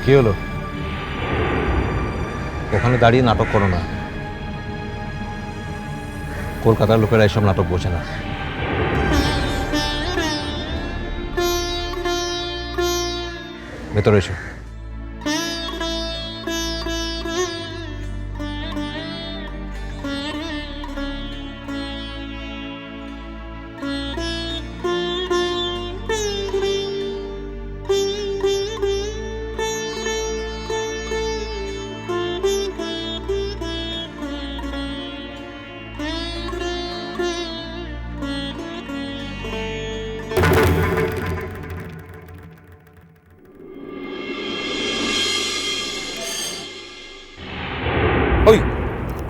কি হলো? ওখানে দাঁড়িয়ে নাটক করো না। কলকাতার লোকেরা এসব নাটক বোঝে না। ভেতরে এসো।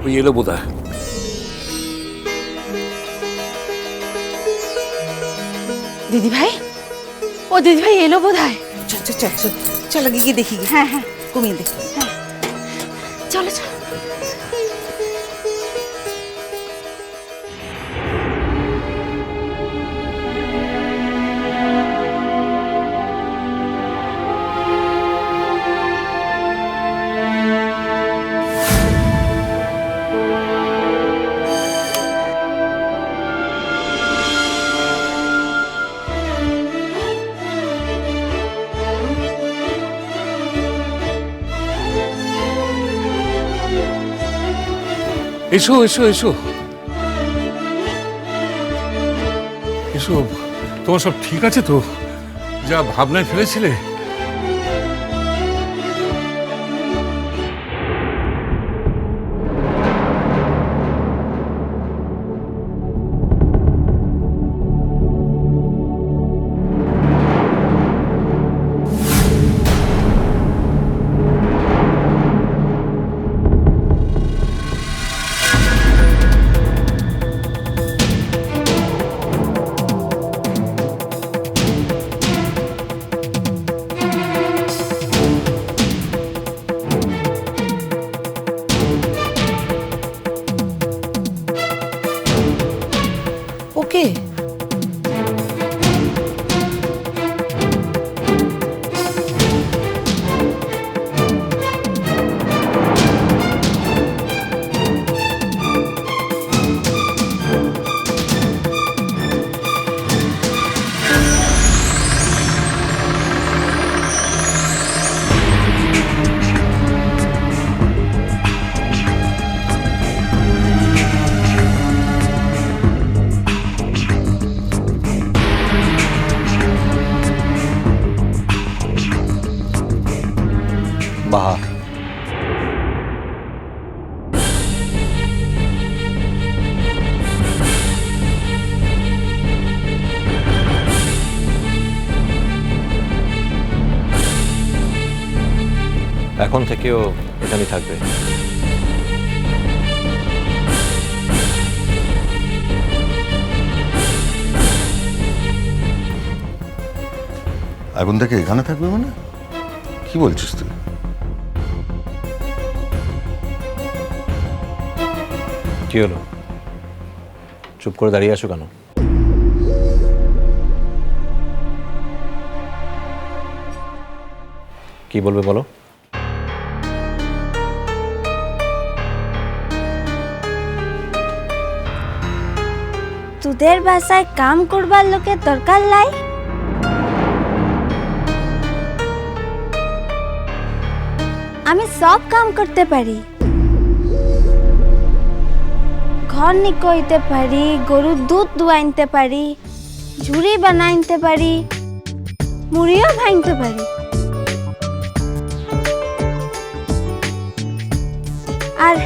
ওই এলো বোধ হয়। দিদি ভাই, ও দিদি ভাই এলো বোধ হয়। চল চল চল চল চল আগে গিয়ে দেখি। হ্যাঁ হ্যাঁ, কমিয়ে দেখি। চলো চলো। এসো এসো এসো এসো। তোমার সব ঠিক আছে তো? যা ভাবনায় ফেলেছিলে? ওকে বাহা, এখন থেকেও এখানেই থাকবে। এখন থেকে এখানে থাকবে মানে কি বলছিস তুই? কি হলো? চুপ করে দাঁড়িয়ে আছো কেন? কি বলবে বলো? তোদের বাসায় কাম করবার লোকের দরকার লাই? আমি সব কাম করতে পারি। ঘর নিকইতে পারি, গরুর দুধ দুয়াইতে পারি, ঝুড়ি বানাইতে পারি, মুড়িও ভাঙতে পারি। আর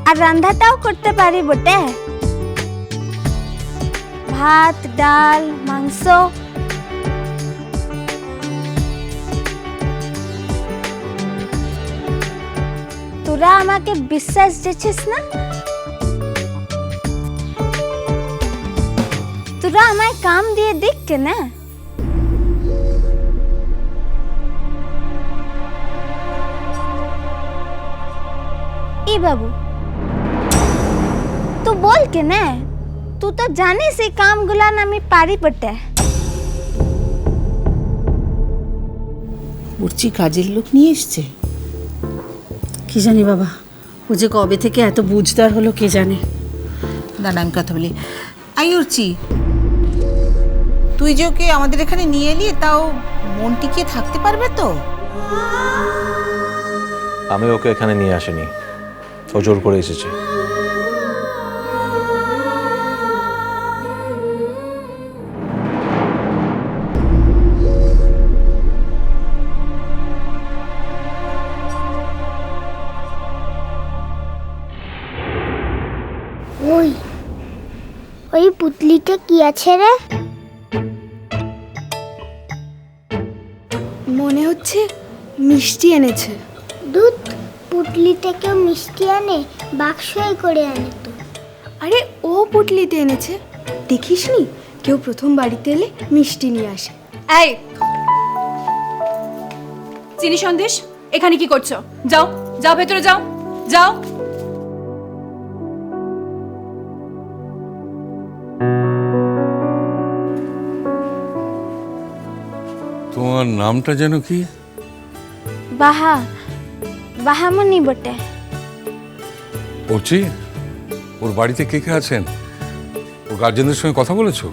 আর রান্নাটাও করতে পারি বটে। ভাত, ডাল, মাংস। তোরা আমাকে বিশ্বাস দিচ্ছিস না? তোরা আমায় কাম দিয়ে দেখ কেনা। ई बाबू तू बोल के ना, तू तो जाने से काम गुलान আমি পারি বটে। বাবুর্চি কাজের লোক নিয়ে এসছে। কি জানি বাবা, ও যে কবে থেকে এত বুঝদার হলো কে জানে। দাঁড়া আমি কথা বলি। আইউরচি, তুই যে ওকে আমাদের এখানে নিয়ে এলি, তাও মন টিকিয়ে থাকতে পারবে তো? আমি ওকে এখানে নিয়ে আসিনি, ও জোর করে এসেছে। ওই ওই পুতলিতে কি আছে রে? মনে হচ্ছে মিষ্টি এনেছে। দুধ, পুতলিতে কেউ মিষ্টি আনে? বাক্সে করে আনে তো। আরে ও পুটলিতে এনেছে, দেখিসনি? কেউ প্রথম বাড়িতে এলে মিষ্টি নিয়ে আসে। এই চিনি সন্দেশ, এখানে কি করছো? যাও যাও, ভেতরে যাও, যাও। তোমার নামটা যেন কি? বাহা, বাহামণি বটে। অর্চি, ওর বাড়িতে কে কে আছেন? ওর গার্জেনদের সঙ্গে কথা বলেছো?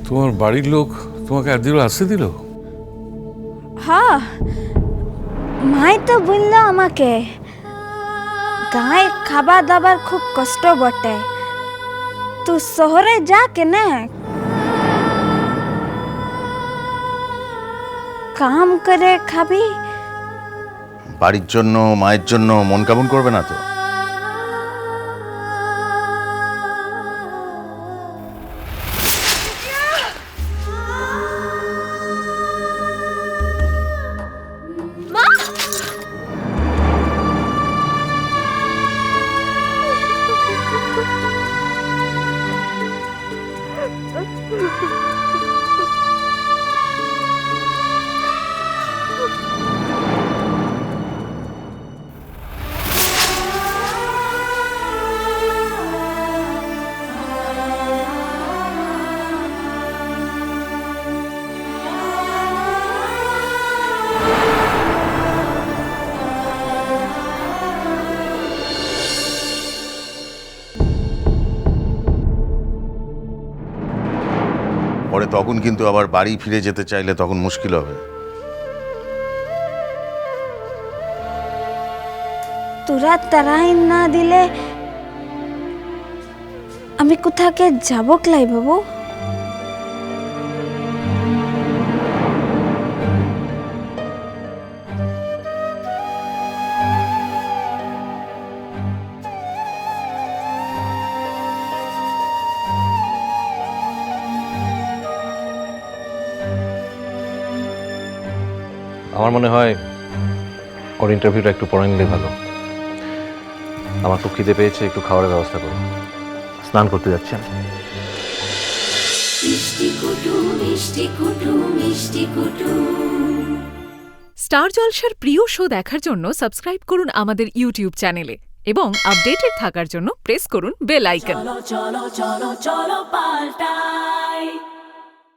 তোমার বাড়ির লোক তোমাকে একদিন আসতে দিল? হ্যাঁ, মাই তো বললো আমাকে গায়ে খাবার দাবার খুব কষ্ট বটে, তুই শহরে যা কেনে কাম করে খাবি। বাড়ির জন্য, মায়ের জন্য মন কেমন করবে না তো? পরে তখন কিন্তু আবার বাড়ি ফিরে যেতে চাইলে তখন মুশকিল হবে। তোরা তারাই না দিলে আমি কোথাকে যাব ক্লাই বাবু? আমার মনে হয় ওর ইন্টারভিউটা একটু পরে নিলে ভালো। আমার খুব খিদে পেয়েছে, একটু খাবারের ব্যবস্থা করো। স্নান করতে যাচ্ছেন। স্টার জলসার প্রিয় শো দেখার জন্য সাবস্ক্রাইব করুন আমাদের ইউটিউব চ্যানেলে এবং আপডেটেড থাকার জন্য প্রেস করুন বেল আইকন। চলো চলো চলো চলো পাল্টাই।